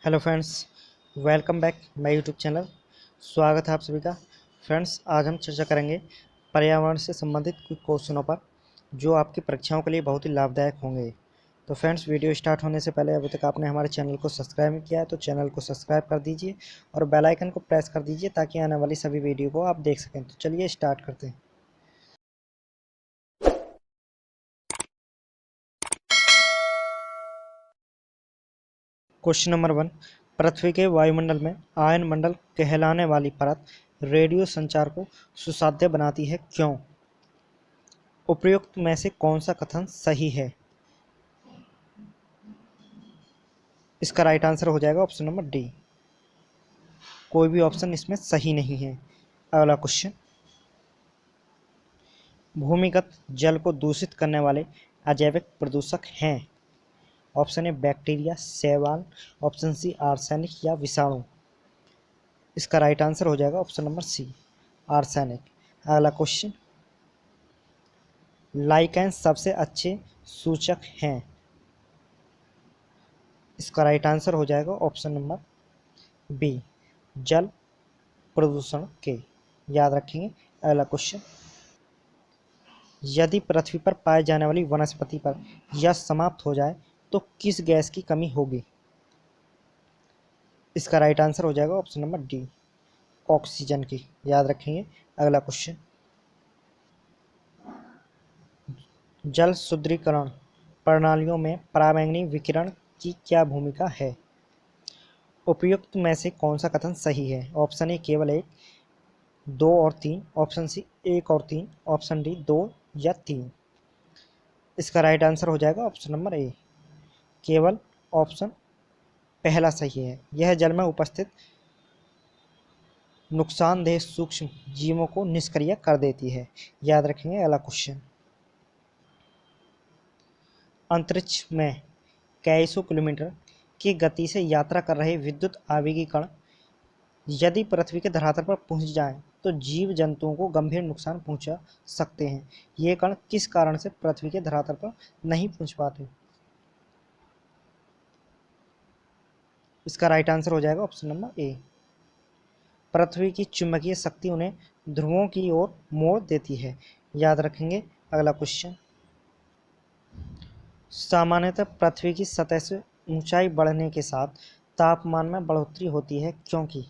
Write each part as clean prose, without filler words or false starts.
Hello friends, welcome back my YouTube channel. स्वागत है आप सभी का। फ्रेंड्स, आज हम चर्चा करेंगे पर्यावरण से संबंधित कुछ क्वेश्चनों पर जो आपकी परीक्षाओं के लिए बहुत ही लाभदायक होंगे। तो फ्रेंड्स, वीडियो स्टार्ट होने से पहले अभी तक आपने हमारे चैनल को सब्सक्राइब नहीं किया है तो चैनल को सब्सक्राइब कर दीजिए और बेल आइकन को प्रेस कर दीजिए ताकि आने वाली सभी वीडियो को आप देख सकें। तो चलिए स्टार्ट करते हैं। क्वेश्चन नंबर 1, पृथ्वी के वायुमंडल में आयन मंडल कहलाने वाली परत रेडियो संचार को सुसाध्य बनाती है, क्यों? उपयुक्त में से कौन सा कथन सही है? इसका राइट आंसर हो जाएगा ऑप्शन नंबर डी। कोई भी ऑप्शन इसमें सही नहीं है। अगला क्वेश्चन, भूमिगत जल को दूषित करने वाले अजैविक प्रदूषक हैं। ऑप्शन ए बैक्टीरिया, शैवाल, ऑप्शन सी आर्सेनिक या विषाणु। इसका राइट आंसर हो जाएगा ऑप्शन नंबर सी, आर्सेनिक। अगला क्वेश्चन, लाइकेन सबसे अच्छे सूचक हैं। इसका राइट आंसर हो जाएगा ऑप्शन नंबर बी, जल प्रदूषण के। याद रखेंगे। अगला क्वेश्चन, यदि पृथ्वी पर पाए जाने वाली वनस्पति पर यह समाप्त हो जाए तो किस गैस की कमी होगी? इसका राइट आंसर हो जाएगा ऑप्शन नंबर डी, ऑक्सीजन की। याद रखेंगे। अगला क्वेश्चन, जल शुद्धिकरण प्रणालियों में पराबैंगनी विकिरण की क्या भूमिका है? उपयुक्त में से कौन सा कथन सही है? ऑप्शन ए केवल एक, दो और तीन, ऑप्शन सी एक और तीन, ऑप्शन डी दो या तीन। इसका राइट आंसर हो जाएगा ऑप्शन नंबर ए, केवल ऑप्शन पहला सही है। यह जल में उपस्थित नुकसानदेह सूक्ष्म जीवों को निष्क्रिय कर देती है। याद रखेंगे। अगला क्वेश्चन, अंतरिक्ष में कई सौ किलोमीटर की गति से यात्रा कर रहे विद्युत आवेगी कण यदि पृथ्वी के धरातल पर पहुंच जाएं तो जीव जंतुओं को गंभीर नुकसान पहुंचा सकते हैं। ये कण किस कारण से पृथ्वी के धरातल पर नहीं पहुंच पाते? इसका राइट आंसर हो जाएगा ऑप्शन नंबर ए, पृथ्वी की चुंबकीय शक्ति उन्हें ध्रुवों की ओर मोड़ देती है। याद रखेंगे। अगला क्वेश्चन, सामान्यतः पृथ्वी की सतह से ऊंचाई बढ़ने के साथ तापमान में बढ़ोतरी होती है, क्योंकि?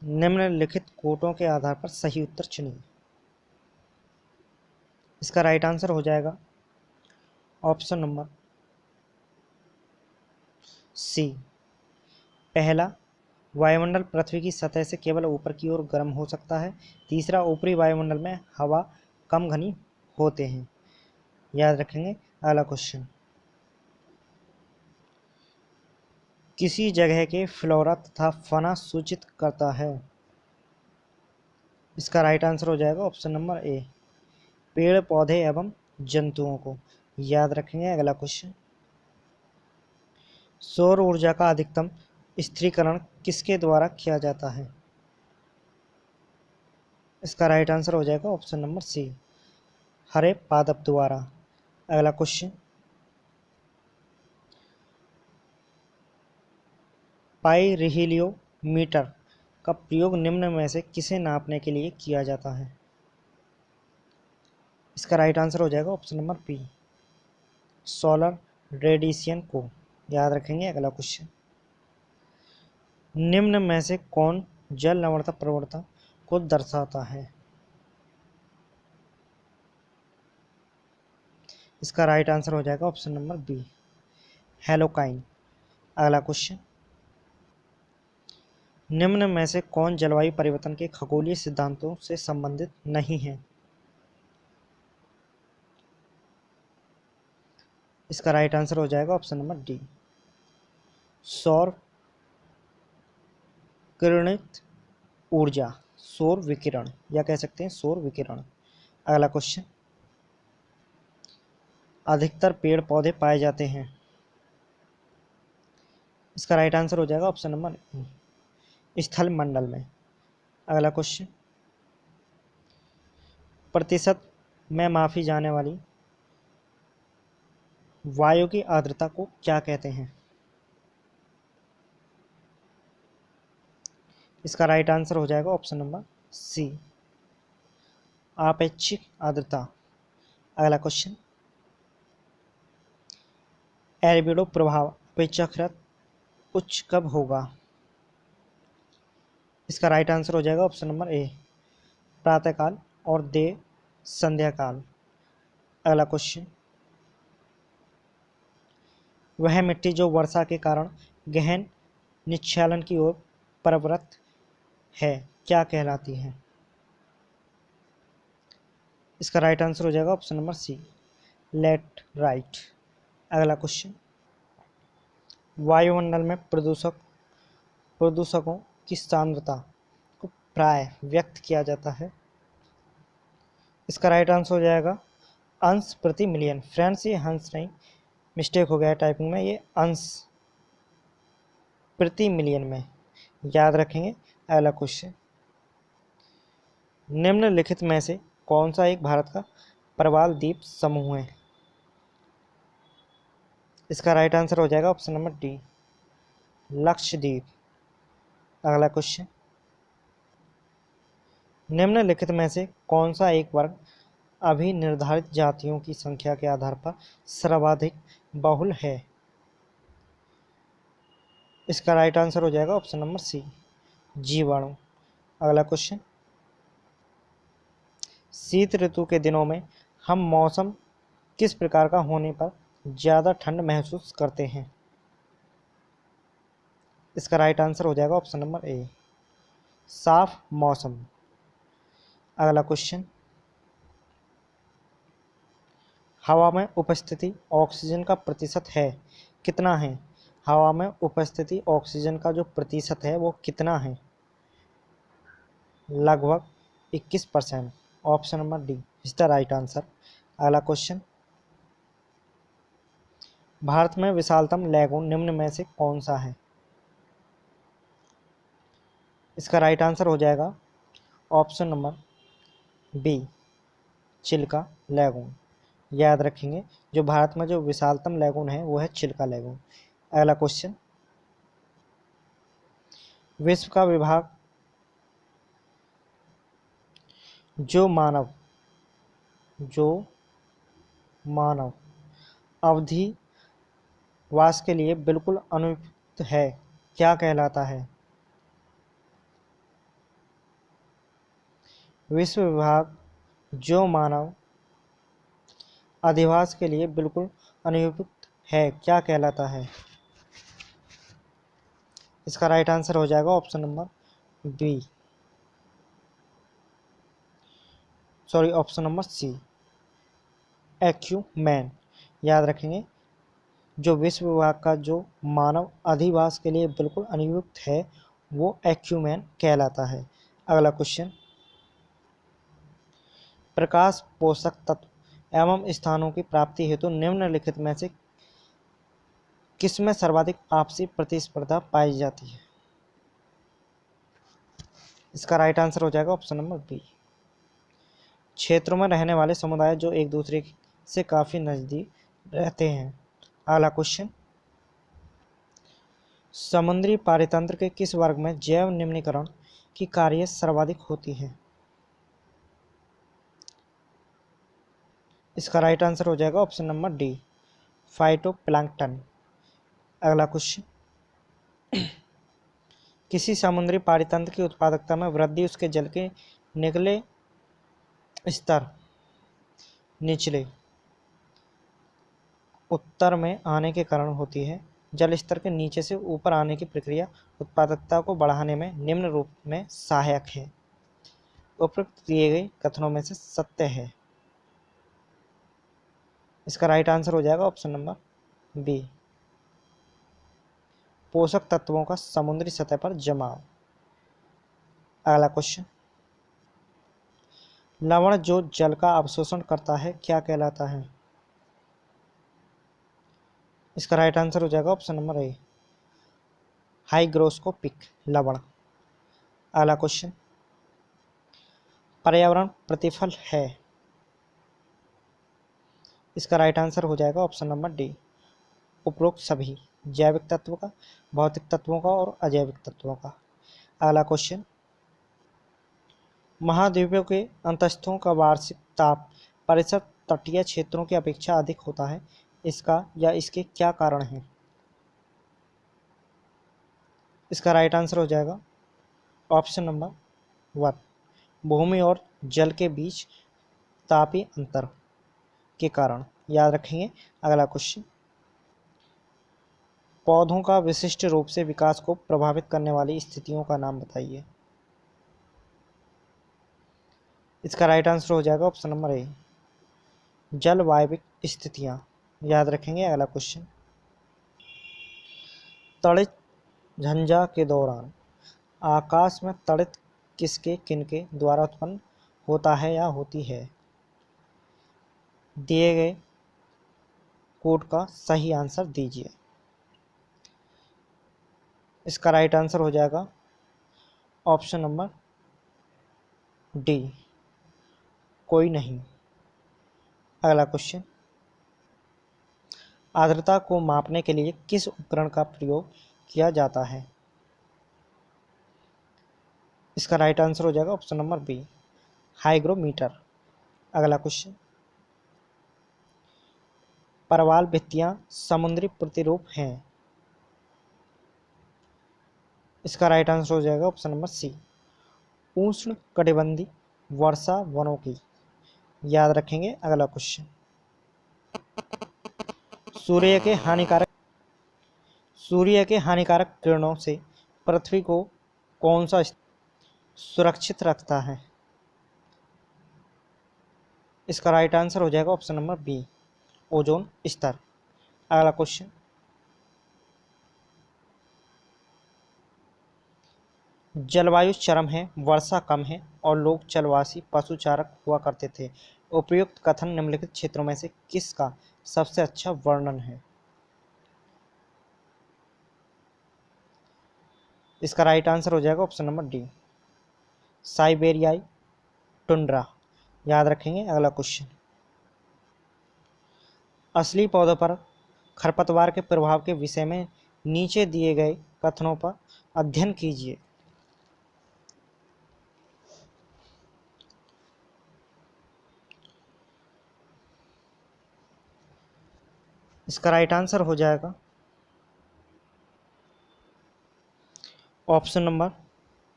निम्नलिखित कोटों के आधार पर सही उत्तर चुनिए। इसका राइट आंसर हो जाएगा ऑप्शन नंबर सी, पहला, वायुमंडल पृथ्वी की सतह से केवल ऊपर की ओर गर्म हो सकता है। तीसरा, ऊपरी वायुमंडल में हवा कम घनी होते हैं। याद रखेंगे। अगला क्वेश्चन, किसी जगह के फ्लोरा तथा फना सूचित करता है। इसका राइट आंसर हो जाएगा ऑप्शन नंबर ए, पेड़ पौधे एवं जंतुओं को। याद रखेंगे। अगला क्वेश्चन, सौर ऊर्जा का अधिकतम स्थिरीकरण किसके द्वारा किया जाता है? इसका राइट आंसर हो जाएगा ऑप्शन नंबर सी, हरे पादप द्वारा। अगला क्वेश्चन, पाइरिहिलियोमीटर का प्रयोग निम्न में से किसे नापने के लिए किया जाता है? इसका राइट आंसर हो जाएगा option number B, solar radiation को। याद रखेंगे। अगला क्वेश्चन, निम्न में से कौन जल लवणता प्रवणता को दर्शाता है? इसका राइट आंसर हो जाएगा ऑप्शन नंबर बी, हेलोकाइन। अगला क्वेश्चन, निम्न में से कौन जलवायु परिवर्तन के खगोलीय सिद्धांतों से संबंधित नहीं है? इसका राइट आंसर हो जाएगा ऑप्शन नंबर डी, सौर किरणित ऊर्जा, सौर विकिरण, या कह सकते हैं सौर विकिरण। अगला क्वेश्चन, अधिकतर पेड़ पौधे पाए जाते हैं। इसका राइट आंसर हो जाएगा ऑप्शन नंबर स्थल मंडल में। अगला क्वेश्चन, प्रतिशत में मापी जाने वाली वायु की आर्द्रता को क्या कहते हैं? इसका राइट आंसर हो जाएगा ऑप्शन नंबर सी, आपेक्षिक आर्द्रता। अगला क्वेश्चन, एल्बिडो प्रभाव अपेक्षाकृत उच्च कब होगा? इसका राइट आंसर हो जाएगा ऑप्शन नंबर ए, प्रातःकाल और देर संध्या काल। अगला क्वेश्चन, वह मिट्टी जो वर्षा के कारण गहन निच्छालन की ओर प्रवृत्त है क्या कहलाती है? इसका राइट आंसर हो जाएगा ऑप्शन नंबर सी, लैटराइट। अगला क्वेश्चन, वायुमंडल में प्रदूषकों की सांद्रता को प्राय व्यक्त किया जाता है। इसका राइट आंसर हो जाएगा अंश प्रति मिलियन। फ्रेंड्स, ये हंस नहीं, मिस्टेक हो गया टाइपिंग में, ये अंश प्रति मिलियन में याद रखेंगे। अगला क्वेश्चन, निम्नलिखित में से कौन सा एक भारत का प्रवाल द्वीप समूह है? इसका राइट आंसर हो जाएगा ऑप्शन नंबर डी, लक्षद्वीप। अगला क्वेश्चन, निम्नलिखित में से कौन सा एक वर्ग अभी निर्धारित जातियों की संख्या के आधार पर सर्वाधिक बहुल है? इसका राइट आंसर हो जाएगा ऑप्शन नंबर सी, जीवाणु। अगला क्वेश्चन, शीत ऋतु के दिनों में हम मौसम किस प्रकार का होने पर ज़्यादा ठंड महसूस करते हैं? इसका राइट आंसर हो जाएगा ऑप्शन नंबर ए, साफ मौसम। अगला क्वेश्चन, हवा में उपस्थिति ऑक्सीजन का प्रतिशत है कितना है? हवा में उपस्थिति ऑक्सीजन का जो प्रतिशत है वो कितना है? लगभग 21%। Option number D is the right answer. अगला क्वेश्चन, भारत में विशालतम लैगून निम्न में से कौन सा है? इसका राइट आंसर हो जाएगा option number B, Chilka lagoon. याद रखेंगे, जो भारत में जो विशालतम लैगून है वो है चिल्का लैगून। अगला क्वेश्चन, विश्व का विभाग जो मानव अवधिवास के लिए बिल्कुल अनुपयुक्त है क्या कहलाता है? विश्व विभाग जो मानव अधिवास के लिए बिल्कुल अनुपयुक्त है क्या कहलाता है? इसका राइट आंसर हो जाएगा option number B, option number C, acumen. याद रखेंगे, जो विश्व विभाग का जो मानव अधिवास के लिए बिल्कुल अनुपयुक्त है वो एक्यूमेन कहलाता है। अगला क्वेश्चन, प्रकाश पोषक तत्व एवं स्थानों की प्राप्ति हेतु निम्नलिखित में से किसमें सर्वाधिक आपसी प्रतिस्पर्धा पाई जाती है? इसका राइट आंसर हो जाएगा ऑप्शन नंबर बी, क्षेत्रों में रहने वाले समुदाय जो एक दूसरे से काफी नजदीक रहते हैं। अगला क्वेश्चन, समुद्री पारितंत्र के किस वर्ग में जैव निम्नीकरण की कार्य सर्वाधिक होती है? इसका राइट आंसर हो जाएगा ऑप्शन नंबर डी, फाइटोप्लैंक्टन। अगला क्वेश्चन, किसी समुद्री पारितंत्र की उत्पादकता में वृद्धि उसके जल के निचले स्तर निचले उत्तर में आने के कारण होती है। जल स्तर के नीचे से ऊपर आने की प्रक्रिया उत्पादकता को बढ़ाने में निम्न रूप में सहायक है। उपरोक्त दिए गए कथनों में से सत्य है? इसका राइट आंसर हो जाएगा ऑप्शन नंबर बी, पोषक तत्वों का समुद्री सतह पर जमाव। अगला क्वेश्चन, लवण जो जल का अवशोषण करता है क्या कहलाता है? इसका राइट आंसर हो जाएगा ऑप्शन नंबर ए, हाइग्रोस्कोपिक लवण। अगला क्वेश्चन, पर्यावरण प्रतिफल है इसका राइट आंसर हो जाएगा ऑप्शन नंबर डी, उपरोक्त सभी, जैविक तत्व का, भौतिक तत्वों का और अजैविक तत्वों का। अगला क्वेश्चन, महाद्वीपों के अंतस्थों का वार्षिक ताप परिसर तटीय क्षेत्रों की अपेक्षा अधिक होता है, इसका या इसके क्या कारण है? इसका राइट आंसर हो जाएगा ऑप्शन नंबर वन, भूमि और जल के बीच तापीय अंतर के कारण। याद रखेंगे। अगला क्वेश्चन, पौधों का विशिष्ट रूप से विकास को प्रभावित करने वाली स्थितियों का नाम बताइए। इसका राइट आंसर हो जाएगा ऑप्शन नंबर ए, जलवायविक स्थितियां। याद रखेंगे। अगला क्वेश्चन, तड़ित झंझा के दौरान आकाश में तड़ित किसके किनके द्वारा उत्पन्न होता है या होती है? दिए गए कोड का सही आंसर दीजिए। इसका राइट आंसर हो जाएगा ऑप्शन नंबर डी, कोई नहीं। अगला क्वेश्चन, आर्द्रता को मापने के लिए किस उपकरण का प्रयोग किया जाता है? इसका राइट आंसर हो जाएगा ऑप्शन नंबर बी, हाइग्रोमीटर। अगला क्वेश्चन, परवाल भित्तियां समुद्री प्रतिरूप हैं। इसका राइट आंसर हो जाएगा ऑप्शन नंबर सी, उष्ण कटिबंधीय वर्षा वनों की। याद रखेंगे। अगला क्वेश्चन, सूर्य के हानिकारक किरणों से पृथ्वी को कौन सा सुरक्षित रखता है? इसका राइट आंसर हो जाएगा ऑप्शन नंबर बी, ओजोन स्तर। अगला क्वेश्चन, जलवायु चरम है, वर्षा कम है और लोग जलवासी पशुचारक हुआ करते थे। उपयुक्त कथन निम्नलिखित क्षेत्रों में से किसका सबसे अच्छा वर्णन है? इसका राइट आंसर हो जाएगा ऑप्शन नंबर डी, साइबेरियाई टुंड्रा। याद रखेंगे। अगला क्वेश्चन, असली पौधों पर खरपतवार के प्रभाव के विषय में नीचे दिए गए कथनों पर अध्ययन कीजिए। इसका राइट आंसर हो जाएगा ऑप्शन नंबर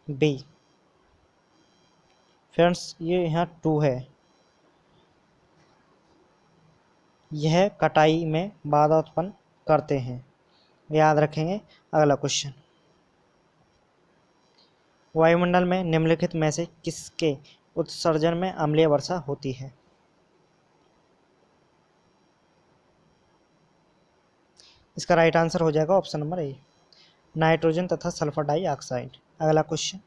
बी। फ्रेंड्स, ये यहाँ 2 है। यह कटाई में बाधा उत्पन्न करते हैं। याद रखेंगे। अगला क्वेश्चन, वायुमंडल में निम्नलिखित में से किसके उत्सर्जन में अम्लीय वर्षा होती है? इसका राइट आंसर हो जाएगा ऑप्शन नंबर ए, नाइट्रोजन तथा सल्फर डाइऑक्साइड। अगला क्वेश्चन,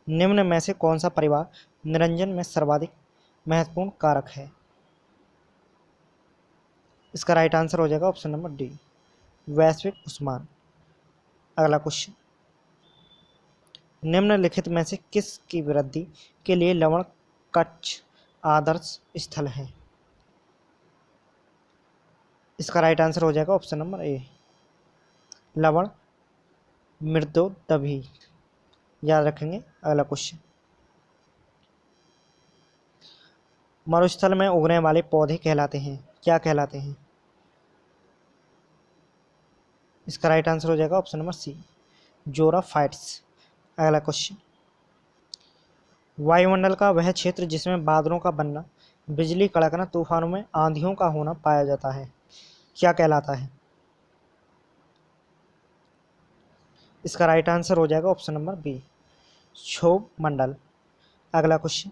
निम्न में से कौन सा परिवार निरंजन में सर्वाधिक महत्वपूर्ण कारक है? इसका राइट आंसर हो जाएगा ऑप्शन नंबर डी, वैश्विक उष्मांक। अगला क्वेश्चन, निम्नलिखित में से किस की वृद्धि के लिए लवण कच्छ आदर्श स्थल है? इसका राइट आंसर हो जाएगा ऑप्शन नंबर ए, लवण मृदोदभी। याद रखेंगे। अगला क्वेश्चन, मरुस्थल में उगने वाले पौधे कहलाते हैं, क्या कहलाते हैं? इसका राइट आंसर हो जाएगा ऑप्शन नंबर सी, जोराफाइट्स। अगला क्वेश्चन, वायुमंडल का वह क्षेत्र जिसमें बादलों का बनना, बिजली कड़कना, तूफानों में आंधियों का होना पाया जाता है, क्या कहलाता है? इसका राइट आंसर हो जाएगा ऑप्शन नंबर बी, क्षोभ मंडल। अगला क्वेश्चन,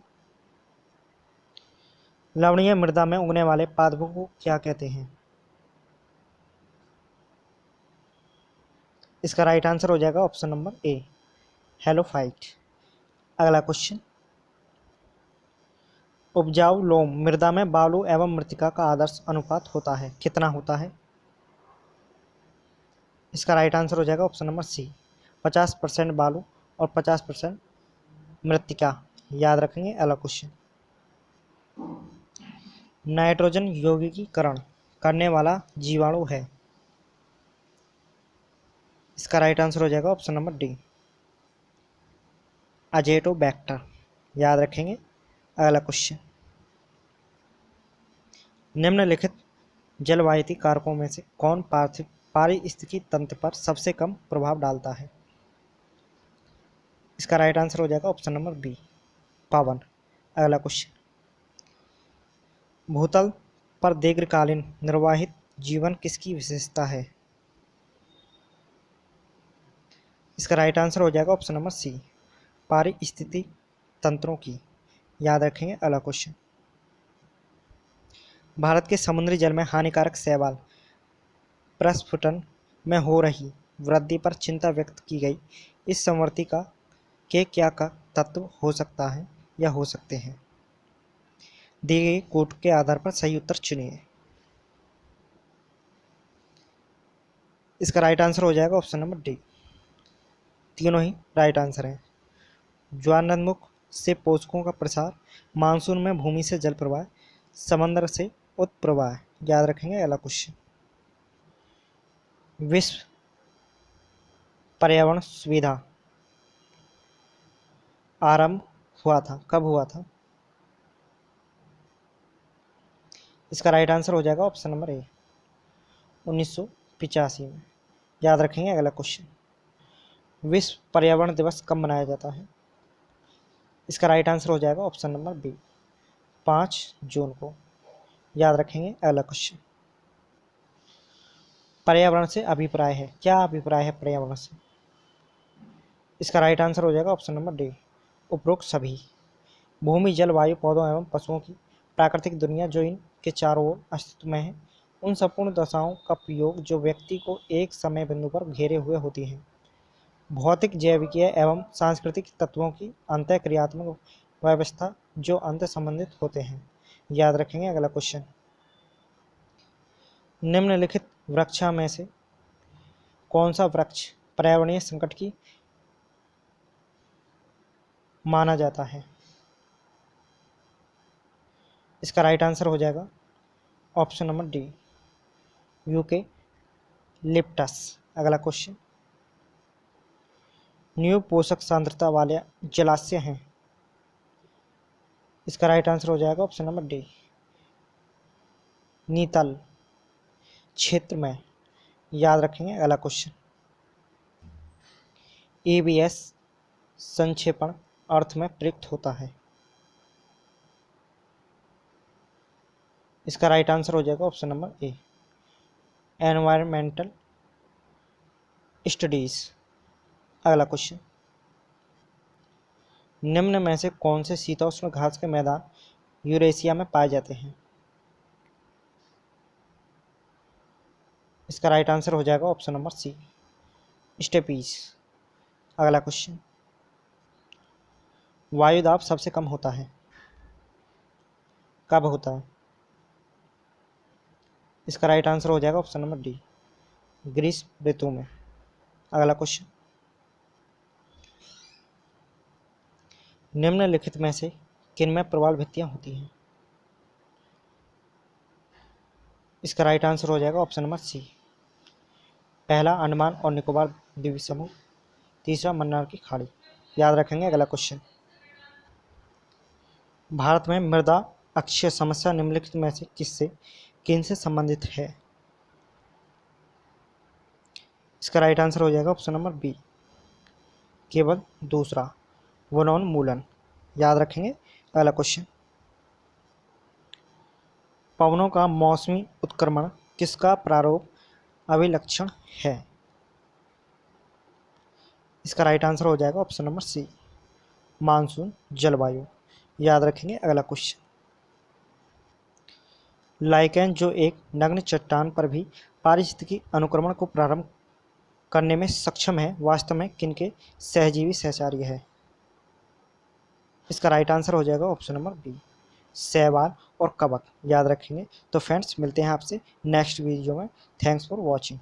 लवणीय मृदा में उगने वाले पादपों को क्या कहते हैं? इसका राइट आंसर हो जाएगा ऑप्शन नंबर ए, हेलोफाइट। अगला क्वेश्चन, उपजाऊ लोम मृदा में बालू एवं मृत्तिका का आदर्श अनुपात होता है, कितना होता है? इसका राइट आंसर हो जाएगा ऑप्शन नंबर सी, 50% बालू और 50% मृत्तिका। याद रखेंगे, अगला क्वेश्चन। नाइट्रोजन यौगिकीकरण करने वाला जीवाणु है। इसका राइट आंसर हो जाएगा ऑप्शन नंबर डी, अजेटोबैक्टर। याद रखेंगे, अगला क्वेश्चन। निम्नलिखित जलवायुतीय कारकों में से कौन पारिस्थितिकी तंत्र पर सबसे कम प्रभाव डालता है? इसका राइट आंसर हो जाएगा ऑप्शन नंबर बी, पवन। अगला क्वेश्चन। भूतल पर दीर्घकालीन निर्वाहित जीवन किसकी विशेषता है? इसका राइट आंसर हो जाएगा ऑप्शन नंबर सी, पारिस्थितिक तंत्रों की। याद रखेंगे, अगला क्वेश्चन। भारत के समुद्री जल में हानिकारक शैवाल प्रस्फुटन में हो रही वृद्धि पर चिंता व्यक्त की गई। इस संवर्ती के क्या का तत्व हो सकता है या हो सकते हैं? दिए गए कोड के आधार पर सही उत्तर चुनिए। इसका राइट आंसर हो जाएगा ऑप्शन नंबर डी, तीनों ही राइट आंसर हैं। ज्वालामुख से पोषकों का प्रसार, मानसून में भूमि से जल प्रवाह, समंदर से उत्प्रवाह। याद रखेंगे, अगला क्वेश्चन। विश्व पर्यावरण सुविधा आरंभ हुआ था, कब हुआ था? इसका राइट आंसर हो जाएगा ऑप्शन नंबर ए, 1985 में। याद रखेंगे, अगला क्वेश्चन। विश्व पर्यावरण दिवस कब मनाया जाता है? इसका राइट आंसर हो जाएगा ऑप्शन नंबर बी, 5 जून को। याद रखेंगे, अगला क्वेश्चन। पर्यावरण से अभिप्राय है, क्या अभिप्राय है पर्यावरण से? इसका राइट आंसर हो जाएगा ऑप्शन नंबर डी, उपरोक्त सभी। भूमि, जल, वायु, पौधों एवं पशुओं की प्राकृतिक दुनिया जो इनके चारों ओर अस्तित्व में है, उन संपूर्ण दशाओं का प्रयोग जो व्यक्ति को एक समय बिंदु पर घेरे हुए होती हैं। भौतिक, जैविकीय एवं सांस्कृतिक तत्वों की अंतःक्रियात्मक व्यवस्था जो अंत संबंधित होते हैं। याद रखेंगे, अगला क्वेश्चन। निम्नलिखित वृक्षा में से कौन सा वृक्ष पर्यावरणीय संकट की माना जाता है? इसका राइट आंसर हो जाएगा ऑप्शन नंबर डी, यूकेलिप्टस। अगला क्वेश्चन। न्यू पोषक सांद्रता वाले जलाशय हैं। इसका राइट आंसर हो जाएगा ऑप्शन नंबर डी, नीतल क्षेत्र में। याद रखेंगे, अगला क्वेश्चन। एबीएस संक्षेपण अर्थ में प्रयुक्त होता है। इसका राइट आंसर हो जाएगा option number A, environmental studies. अगला क्वेश्चन। निम्न में से कौन से शीतोष्ण घास के मैदान यूरेशिया में पाए जाते हैं? इसका राइट आंसर हो जाएगा ऑप्शन नंबर सी, स्टेपीज। अगला क्वेश्चन। वायु दाब सबसे कम होता है, कब होता है? इसका राइट आंसर हो जाएगा ऑप्शन नंबर डी, ग्रीष्म ऋतु में। अगला क्वेश्चन। निम्नलिखित में से किनमें प्रवाल भित्तियां होती हैं? इसका राइट आंसर हो जाएगा ऑप्शन नंबर सी, पहला अंडमान और निकोबार द्वीप समूह, तीसरा मन्नार की खाड़ी। याद रखेंगे, अगला क्वेश्चन। भारत में मृदा अक्षय समस्या निम्नलिखित में से किनसे संबंधित है? इसका राइट आंसर हो जाएगा ऑप्शन नंबर बी, केवल दूसरा, वनोन्मूलन। याद रखेंगे, अगला क्वेश्चन। पवनों का मौसमी उत्क्रमण किसका प्रारूप अभिलक्षण है? इसका राइट आंसर हो जाएगा ऑप्शन नंबर सी, मानसून जलवायु। याद रखेंगे, अगला क्वेश्चन। लाइकेन जो एक नग्न चट्टान पर भी पारिस्थितिकी अनुक्रमण को प्रारंभ करने में सक्षम है, वास्तव में किनके सहजीवी सहचार्य है? इसका राइट आंसर हो जाएगा ऑप्शन नंबर बी, शैवाल और कवक। याद रखेंगे। तो फ्रेंड्स, मिलते हैं आपसे नेक्स्ट वीडियो में। Thanks for watching.